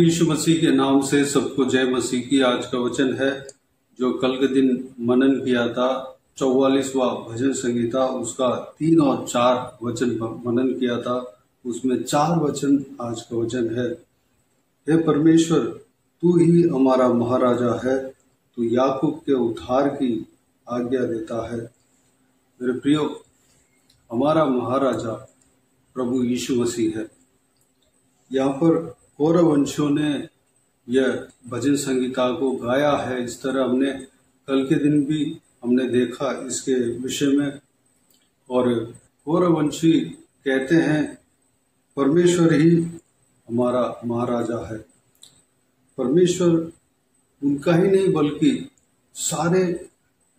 यीशु मसीह के नाम से सबको जय मसीह की। आज का वचन है जो कल के दिन मनन किया था, 44वां भजन संगीता, उसका 3 और 4 वचन मनन किया था। उसमें 4 वचन आज का वचन है। हे परमेश्वर, तू ही हमारा महाराजा है, तू याकूब के उद्धार की आज्ञा देता है। मेरे प्रियो, हमारा महाराजा प्रभु यीशु मसीह है। यहाँ पर कौरववंशियों ने यह भजन संगीता को गाया है। इस तरह हमने कल के दिन भी हमने देखा इसके विषय में। और कौरववंशी कहते हैं परमेश्वर ही हमारा महाराजा है। परमेश्वर उनका ही नहीं बल्कि सारे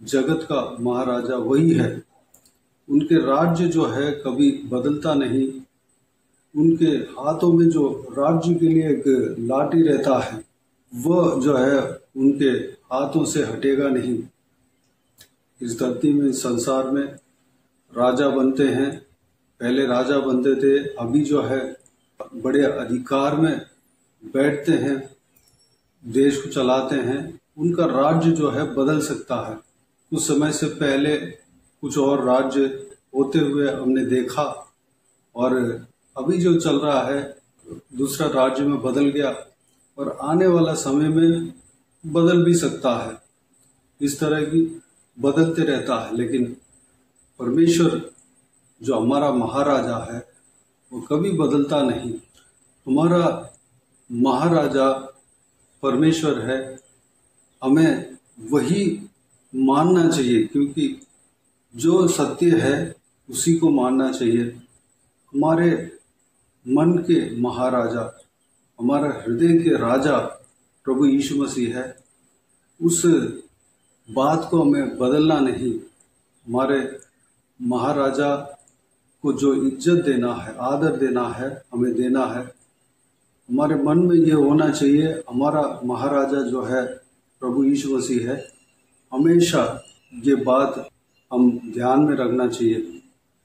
जगत का महाराजा वही है। उनके राज्य जो है कभी बदलता नहीं। उनके हाथों में जो राज्य के लिए एक लाठी रहता है वह जो है उनके हाथों से हटेगा नहीं। इस धरती में, इस संसार में राजा बनते हैं। पहले राजा बनते थे, अभी जो है बड़े अधिकार में बैठते हैं, देश को चलाते हैं। उनका राज्य जो है बदल सकता है। कुछ समय से पहले कुछ और राज्य होते हुए हमने देखा, और अभी जो चल रहा है दूसरा राज्य में बदल गया, और आने वाला समय में बदल भी सकता है। इस तरह की बदलते रहता है। लेकिन परमेश्वर जो हमारा महाराजा है वो कभी बदलता नहीं। हमारा महाराजा परमेश्वर है। हमें वही मानना चाहिए, क्योंकि जो सत्य है उसी को मानना चाहिए। हमारे मन के महाराजा, हमारा हृदय के राजा प्रभु यीशु मसीह है। उस बात को हमें बदलना नहीं। हमारे महाराजा को जो इज्जत देना है, आदर देना है, हमें देना है। हमारे मन में ये होना चाहिए हमारा महाराजा जो है प्रभु यीशु मसीह है। हमेशा ये बात हम ध्यान में रखना चाहिए।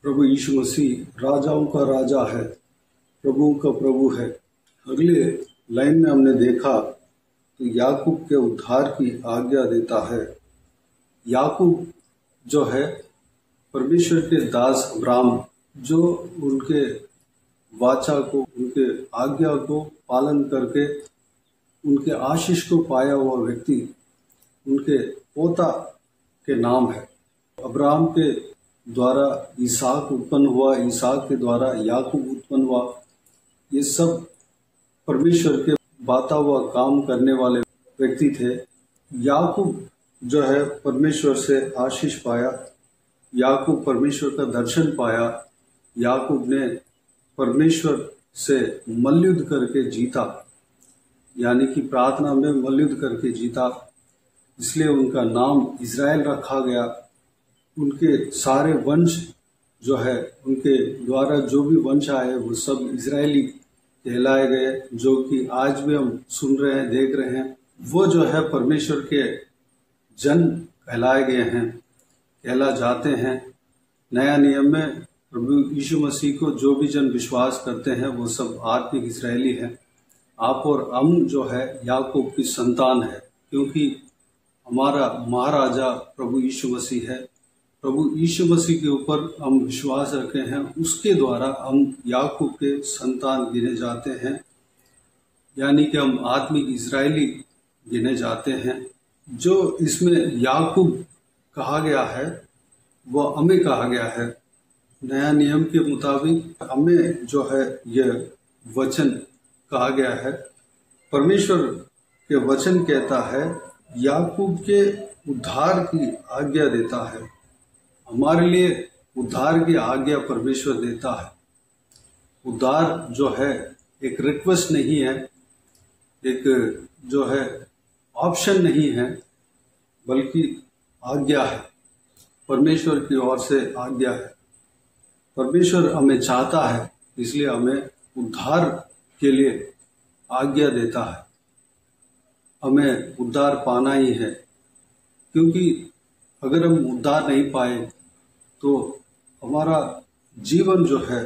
प्रभु यीशु मसीह राजाओं का राजा है, प्रभु का प्रभु है। अगले लाइन में हमने देखा तो याकूब के उद्धार की आज्ञा देता है। याकूब जो है परमेश्वर के दास अब्राहम, जो उनके वाचा को, उनके आज्ञा को पालन करके उनके आशीष को पाया हुआ व्यक्ति, उनके पोता के नाम है। अब्राहम के द्वारा इसहाक उत्पन्न हुआ, इसहाक के द्वारा याकूब उत्पन्न हुआ। ये सब परमेश्वर के बाता हुआ काम करने वाले व्यक्ति थे। याकूब जो है परमेश्वर से आशीष पाया। याकूब परमेश्वर का दर्शन पाया। याकूब ने परमेश्वर से मल्लयुद्ध करके जीता, यानी कि प्रार्थना में मल्लयुद्ध करके जीता। इसलिए उनका नाम इज़राइल रखा गया। उनके सारे वंश जो है, उनके द्वारा जो भी वंश आए वो सब इजरायली कहलाए गए, जो कि आज भी हम सुन रहे हैं, देख रहे हैं। वो जो है परमेश्वर के जन कहलाए गए हैं, कहला जाते हैं। नया नियम में प्रभु यीशु मसीह को जो भी जन विश्वास करते हैं वो सब आत्मिक इजरायली हैं। आप और हम जो है याकूब की संतान है, क्योंकि हमारा महाराजा प्रभु यीशु मसीह है। प्रभु यीशु मसीह के ऊपर हम विश्वास रखे हैं, उसके द्वारा हम याकूब के संतान गिने जाते हैं, यानी कि हम आत्मिक इजरायली गिने जाते हैं। जो इसमें याकूब कहा गया है वह हमें कहा गया है। नया नियम के मुताबिक हमें जो है यह वचन कहा गया है। परमेश्वर के वचन कहता है याकूब के उद्धार की आज्ञा देता है। हमारे लिए उद्धार की आज्ञा परमेश्वर देता है। उद्धार जो है एक रिक्वेस्ट नहीं है, एक जो है ऑप्शन नहीं है, बल्कि आज्ञा है। परमेश्वर की ओर से आज्ञा है। परमेश्वर हमें चाहता है, इसलिए हमें उद्धार के लिए आज्ञा देता है। हमें उद्धार पाना ही है, क्योंकि अगर हम उद्धार नहीं पाए तो हमारा जीवन जो है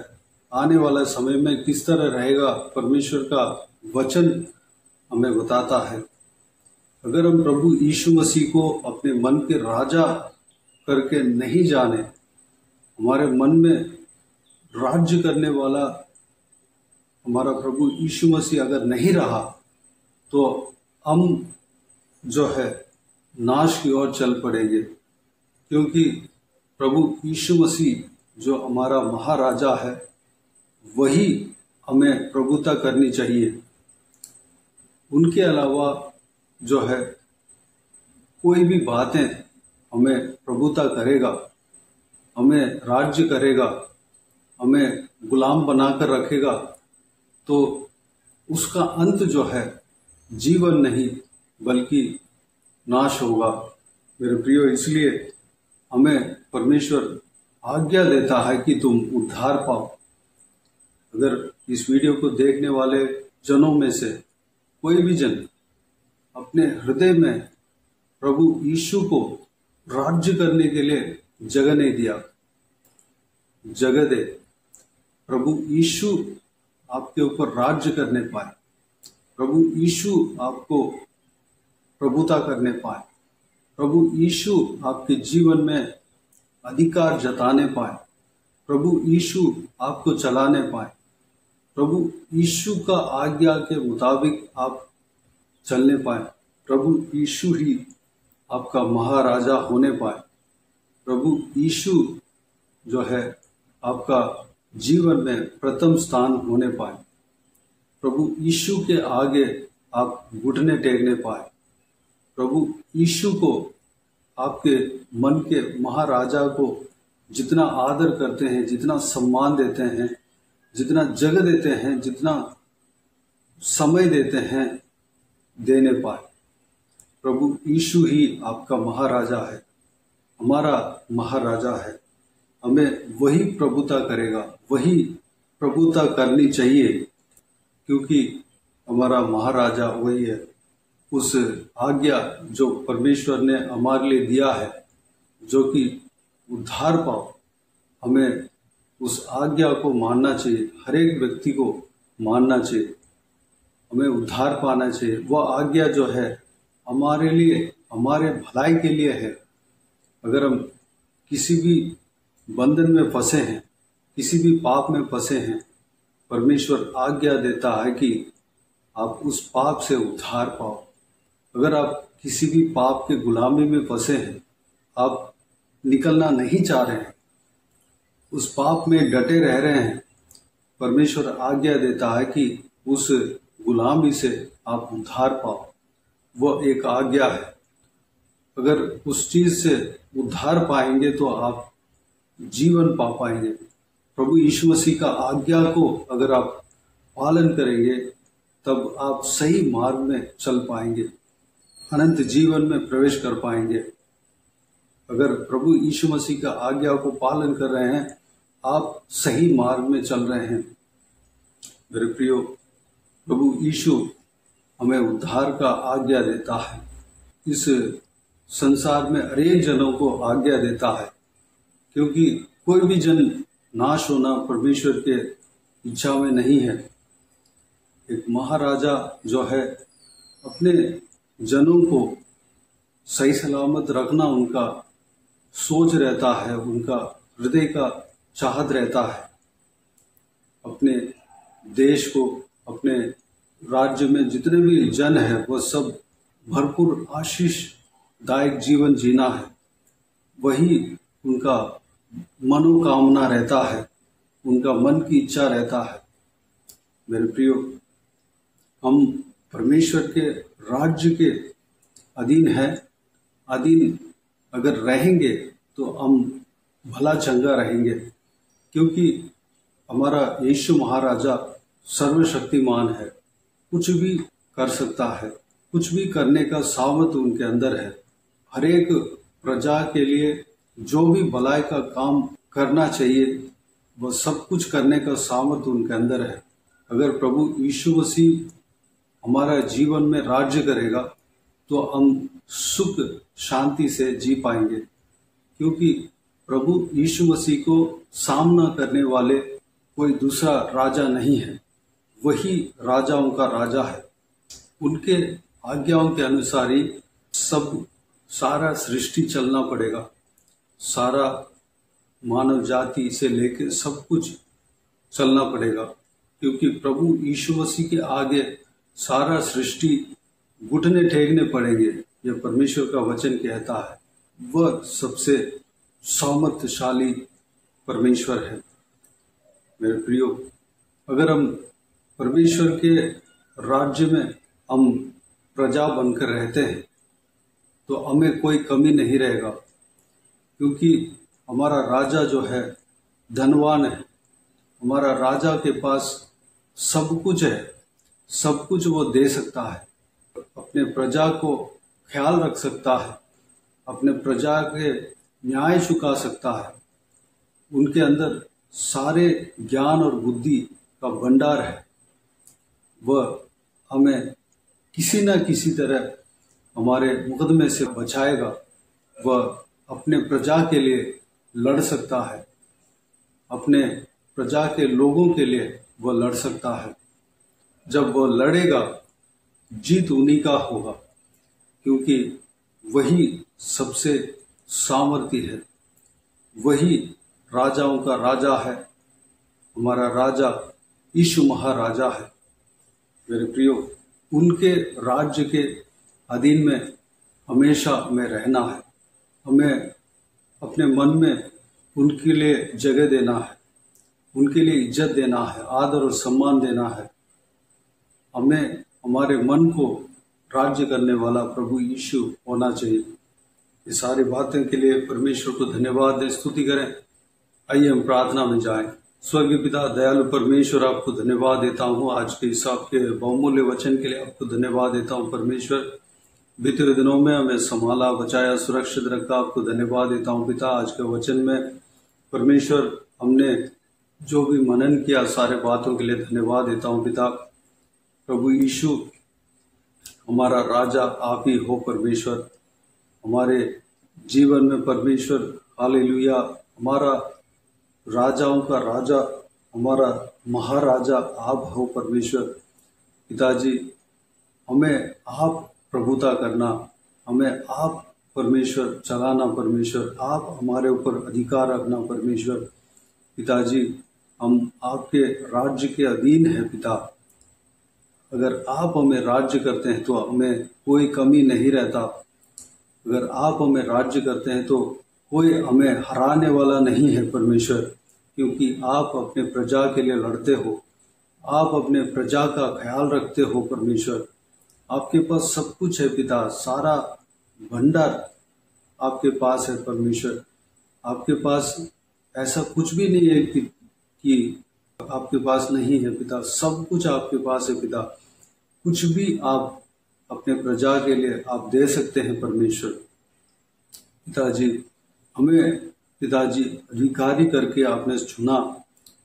आने वाला समय में किस तरह रहेगा। परमेश्वर का वचन हमें बताता है। अगर हम प्रभु यीशु मसीह को अपने मन के राजा करके नहीं जाने, हमारे मन में राज्य करने वाला हमारा प्रभु यीशु मसीह अगर नहीं रहा, तो हम जो है नाश की ओर चल पड़ेंगे। क्योंकि प्रभु यीशु मसीह जो हमारा महाराजा है, वही हमें प्रभुता करनी चाहिए। उनके अलावा जो है कोई भी बातें हमें प्रभुता करेगा, हमें राज्य करेगा, हमें गुलाम बनाकर रखेगा, तो उसका अंत जो है जीवन नहीं बल्कि नाश होगा। मेरे प्रियो, इसलिए हमें परमेश्वर आज्ञा देता है कि तुम उद्धार पाओ। अगर इस वीडियो को देखने वाले जनों में से कोई भी जन अपने हृदय में प्रभु यीशु को राज्य करने के लिए जगह नहीं दिया, जगह दे। प्रभु यीशु आपके ऊपर राज्य करने पाए, प्रभु यीशु आपको प्रभुता करने पाए, प्रभु यीशु आपके जीवन में अधिकार जताने पाए, प्रभु यीशु आपको चलाने पाए, प्रभु यीशु का आज्ञा के मुताबिक आप चलने पाए, प्रभु यीशु ही आपका महाराजा होने पाए, प्रभु यीशु जो है आपका जीवन में प्रथम स्थान होने पाए, प्रभु यीशु के आगे आप घुटने टेकने पाए, प्रभु यीशु को आपके मन के महाराजा को जितना आदर करते हैं, जितना सम्मान देते हैं, जितना जगह देते हैं, जितना समय देते हैं, देने पाए। प्रभु यीशु ही आपका महाराजा है, हमारा महाराजा है। हमें वही प्रभुता करेगा, वही प्रभुता करनी चाहिए, क्योंकि हमारा महाराजा वही है। उस आज्ञा जो परमेश्वर ने हमारे लिए दिया है, जो कि उद्धार पाओ, हमें उस आज्ञा को मानना चाहिए। हर एक व्यक्ति को मानना चाहिए, हमें उद्धार पाना चाहिए। वह आज्ञा जो है हमारे लिए, हमारे भलाई के लिए है। अगर हम किसी भी बंधन में फंसे हैं, किसी भी पाप में फंसे हैं, परमेश्वर आज्ञा देता है कि आप उस पाप से उद्धार पाओ। अगर आप किसी भी पाप के गुलामी में फंसे हैं, आप निकलना नहीं चाह रहे हैं, उस पाप में डटे रह रहे हैं, परमेश्वर आज्ञा देता है कि उस गुलामी से आप उद्धार पाओ। वह एक आज्ञा है। अगर उस चीज से उद्धार पाएंगे तो आप जीवन पा पाएंगे। प्रभु यीशु मसीह का आज्ञा को अगर आप पालन करेंगे, तब आप सही मार्ग में चल पाएंगे, अनंत जीवन में प्रवेश कर पाएंगे। अगर प्रभु यीशु मसीह का आज्ञा को पालन कर रहे हैं, आप सही मार्ग में चल रहे हैं। मेरे प्रियो, प्रभु यीशु हमें उद्धार का आज्ञा देता है। इस संसार में अनेक जनों को आज्ञा देता है, क्योंकि कोई भी जन नाश होना परमेश्वर के इच्छा में नहीं है। एक महाराजा जो है अपने जनों को सही सलामत रखना उनका सोच रहता है, उनका हृदय का चाहत रहता है। अपने देश को, अपने राज्य में जितने भी जन है, वह सब भरपूर आशीषदायक जीवन जीना है, वही उनका मनोकामना रहता है, उनका मन की इच्छा रहता है। मेरे प्रियो, हम परमेश्वर के राज्य के अधीन हैं। अधीन अगर रहेंगे तो हम भला चंगा रहेंगे, क्योंकि हमारा यीशु महाराजा सर्वशक्तिमान है, कुछ भी कर सकता है, कुछ भी करने का सामर्थ उनके अंदर है। हर एक प्रजा के लिए जो भी भलाई का काम करना चाहिए, वह सब कुछ करने का सामर्थ उनके अंदर है। अगर प्रभु यीशु मसीह हमारा जीवन में राज्य करेगा, तो हम सुख शांति से जी पाएंगे, क्योंकि प्रभु यीशु मसीह को सामना करने वाले कोई दूसरा राजा नहीं है, वही राजाओं का राजा है। उनके आज्ञाओं के अनुसार ही सारा सृष्टि चलना पड़ेगा। सारा मानव जाति से लेकर सब कुछ चलना पड़ेगा, क्योंकि प्रभु यीशु मसीह के आगे सारा सृष्टि घुटने टेकने पड़ेंगे। यह परमेश्वर का वचन कहता है। वह सबसे सामर्थ्यशाली परमेश्वर है। मेरे प्रियो, अगर हम परमेश्वर के राज्य में हम प्रजा बनकर रहते हैं तो हमें कोई कमी नहीं रहेगा, क्योंकि हमारा राजा जो है धनवान है। हमारा राजा के पास सब कुछ है, सब कुछ वो दे सकता है, अपने प्रजा को ख्याल रख सकता है, अपने प्रजा के न्याय चुका सकता है। उनके अंदर सारे ज्ञान और बुद्धि का भंडार है। वह हमें किसी न किसी तरह हमारे मुकदमे से बचाएगा। वह अपने प्रजा के लिए लड़ सकता है, अपने प्रजा के लोगों के लिए वह लड़ सकता है। जब वह लड़ेगा, जीत उन्हीं का होगा, क्योंकि वही सबसे सामर्थी है, वही राजाओं का राजा है। हमारा राजा यीशु महाराजा है। मेरे प्रियो, उनके राज्य के अधीन में हमेशा हमें रहना है। हमें अपने मन में उनके लिए जगह देना है, उनके लिए इज्जत देना है, आदर और सम्मान देना है। हमें हमारे मन को राज्य करने वाला प्रभु यीशु होना चाहिए। ये सारी बातें के लिए परमेश्वर को धन्यवाद दें, स्तुति करें। आइए हम प्रार्थना में जाएं। स्वर्गीय पिता, दयालु परमेश्वर, आपको धन्यवाद देता हूँ आज के इस आपके बहुमूल्य वचन के लिए। आपको धन्यवाद देता हूँ परमेश्वर, बीते हुए दिनों में हमें संभाला, बचाया, सुरक्षित रखा। आपको धन्यवाद देता हूँ पिता। आज के वचन में परमेश्वर हमने जो भी मनन किया, सारे बातों के लिए धन्यवाद देता हूँ पिता। प्रभु यीशु हमारा राजा आप ही हो परमेश्वर। हमारे जीवन में परमेश्वर, हालेलुया, हमारा राजाओं का राजा, हमारा महाराजा आप हो परमेश्वर। पिताजी, हमें आप प्रभुता करना, हमें आप परमेश्वर चलाना परमेश्वर, आप हमारे ऊपर अधिकार रखना परमेश्वर। पिताजी, हम आपके राज्य के अधीन हैं पिता। अगर आप हमें राज्य करते हैं तो हमें कोई कमी नहीं रहता। अगर आप हमें राज्य करते हैं तो कोई हमें हराने वाला नहीं है परमेश्वर, क्योंकि आप अपने प्रजा के लिए लड़ते हो, आप अपने प्रजा का ख्याल रखते हो परमेश्वर। आपके पास सब कुछ है पिता, सारा भंडार आपके पास है परमेश्वर। आपके पास ऐसा कुछ भी नहीं है कि आपके पास नहीं है पिता। सब कुछ आपके पास है पिता। कुछ भी आप अपने प्रजा के लिए आप दे सकते हैं परमेश्वर। पिताजी, हमें पिताजी अधिकारी करके आपने चुना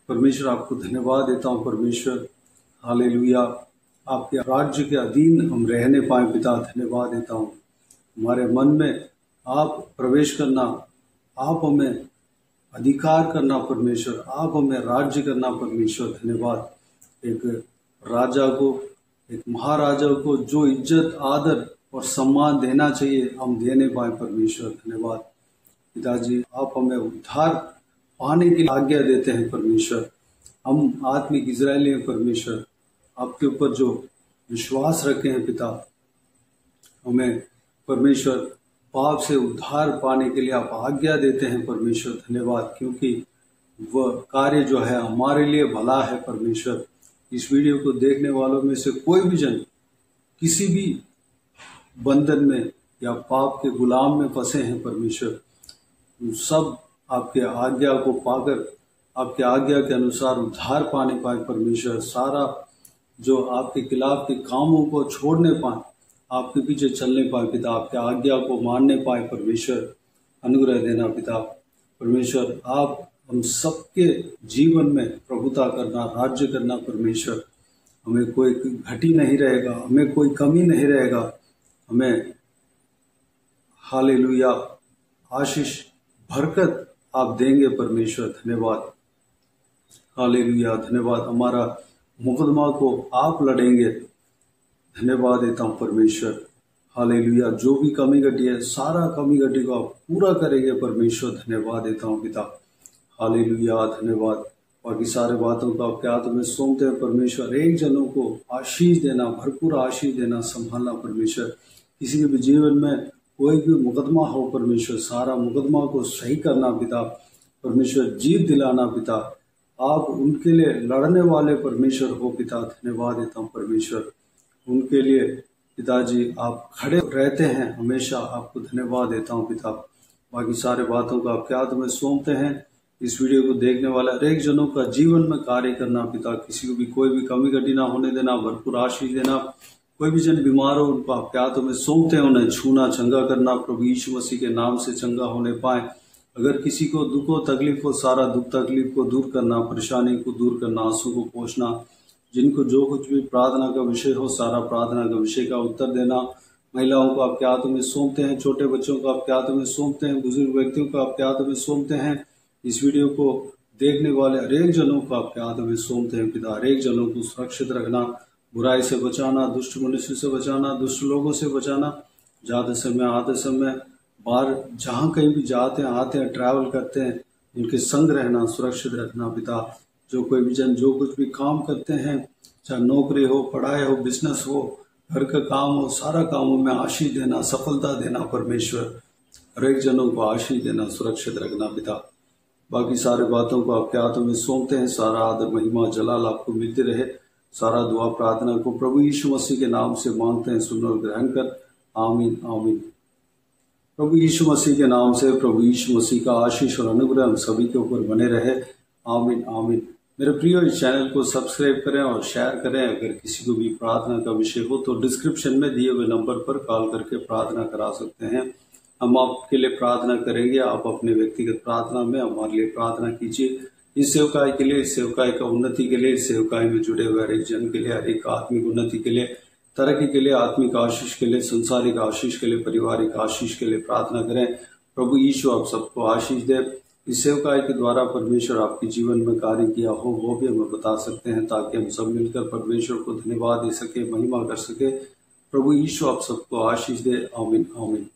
परमेश्वर। आपको धन्यवाद देता हूँ परमेश्वर। हालेलुया, आपके राज्य के अधीन हम रहने पाए पिता। धन्यवाद देता हूँ। हमारे मन में आप प्रवेश करना, आप हमें अधिकार करना परमेश्वर, आप हमें राज्य करना परमेश्वर। धन्यवाद। एक राजा को, एक महाराजा को जो इज्जत, आदर और सम्मान देना चाहिए हम देने पाए परमेश्वर। धन्यवाद पिताजी। आप हमें उद्धार पाने की आज्ञा देते हैं परमेश्वर। हम आत्मिक इजरायली हैं परमेश्वर, आपके ऊपर जो विश्वास रखे हैं पिता। हमें परमेश्वर पाप से उद्धार पाने के लिए आप आज्ञा देते हैं परमेश्वर। धन्यवाद, क्योंकि वह कार्य जो है हमारे लिए भला है परमेश्वर। इस वीडियो को देखने वालों में से कोई भी जन किसी भी बंधन में या पाप के गुलाम में फंसे हैं परमेश्वर, सब आपके आज्ञा को पाकर, आपके आज्ञा के अनुसार उद्धार पाने पाए परमेश्वर। सारा जो आपके खिलाफ के कामों को छोड़ने पाए, आपके पीछे चलने पाए पिता, आपके आज्ञा को मानने पाए परमेश्वर। अनुग्रह देना पिता परमेश्वर। आप हम सबके जीवन में प्रभुता करना, राज्य करना परमेश्वर। हमें कोई घटी नहीं रहेगा, हमें कोई कमी नहीं रहेगा। हमें हालेलुया आशीष, बरकत आप देंगे परमेश्वर। धन्यवाद, हालेलुया, धन्यवाद। हमारा मुकदमा को आप लड़ेंगे। धन्यवाद देता हूँ परमेश्वर। हालेलुया। जो भी कमी घटी है सारा कमी घटी को आप पूरा करेंगे परमेश्वर, धन्यवाद देता हूँ पिता। हालेलुया, धन्यवाद। बाकी सारे बातों को आपके हाथ में सौंपते हैं परमेश्वर। एक जनों को आशीष देना, भरपूर आशीष देना, संभालना परमेश्वर। किसी के भी जीवन में कोई भी मुकदमा हो परमेश्वर, सारा मुकदमा को सही करना पिता परमेश्वर, जीत दिलाना पिता। आप उनके लिए लड़ने वाले परमेश्वर हो पिता, धन्यवाद देता हूँ परमेश्वर। उनके लिए पिताजी आप खड़े रहते हैं हमेशा, आपको धन्यवाद देता हूँ पिता। बाकी सारे बातों को आपके हाथ में सौंपते हैं। इस वीडियो को देखने वाला हर एक जनों का जीवन में कार्य करना पिता, किसी को भी कोई भी कमी घटी ना होने देना, भरपूर आशीष देना। कोई भी जन बीमार हो उनको आपके हाथों में सौंपते हैं, उन्हें छूना, चंगा करना प्रभु यीशु मसीह के नाम से चंगा होने पाए। अगर किसी को दुख हो, तकलीफ हो, सारा दुख तकलीफ को दूर करना, परेशानी को दूर करना, आंसू को पोंछना। जिनको जो कुछ भी प्रार्थना का विषय हो, सारा प्रार्थना का विषय का उत्तर देना। महिलाओं को आपके हाथों में सौंपते हैं, छोटे बच्चों को आपके हाथों में सौंपते हैं, बुजुर्ग व्यक्तियों को आपके हाथों में सौंपते हैं। इस वीडियो को देखने वाले हरेक जनों को आपके हाथों में सौंपते हैं पिता। हरेक जनों को सुरक्षित रखना, बुराई से बचाना, दुष्ट मनुष्य से बचाना, दुष्ट लोगों से बचाना। जाते समय आते समय बाहर जहाँ कहीं भी जाते हैं, आते हैं, ट्रैवल करते हैं, उनके संग रहना, सुरक्षित रखना पिता। जो कोई भी जन जो कुछ भी काम करते हैं, चाहे नौकरी हो, पढ़ाई हो, बिजनेस हो, घर का काम हो, सारा कामों में आशीष देना, सफलता देना परमेश्वर। हरेक जनों को आशीष देना, सुरक्षित रखना पिता। बाकी सारे बातों को आपके हाथों में सौंपते हैं। सारा आदर महिमा जलाल आपको मिलते रहे। सारा दुआ प्रार्थना को प्रभु यीशु मसीह के नाम से मांगते हैं, सुन और ग्रहण कर। आमीन आमीन। प्रभु यीशु मसीह के नाम से प्रभु यीशु मसीह का आशीष और अनुग्रह हम सभी के ऊपर बने रहे। आमीन आमीन। मेरे प्रियो, इस चैनल को सब्सक्राइब करें और शेयर करें। अगर किसी को भी प्रार्थना का विषय हो तो डिस्क्रिप्शन में दिए हुए नंबर पर कॉल करके प्रार्थना करा सकते हैं। हम आपके लिए प्रार्थना करेंगे। आप अपने व्यक्तिगत प्रार्थना में हमारे लिए प्रार्थना कीजिए। इस सेवकाई के लिए, इस सेवकाई का उन्नति के लिए, इस सेवकाई में जुड़े हुए हर एक जन के लिए, हर एक आत्मिक उन्नति के लिए, तरक्की के लिए, आत्मिक आशीष के लिए, संसारिक आशीष के लिए, पारिवारिक आशीष के लिए प्रार्थना करें। प्रभु यीशु आप सबको आशीष दे। इस सेवकाई के द्वारा परमेश्वर आपके जीवन में कार्य किया हो वो भी हमें बता सकते हैं, ताकि हम सब मिलकर परमेश्वर को धन्यवाद दे सके, महिमा कर सके। प्रभु यीशु आप सबको आशीष दे। आमीन आमीन।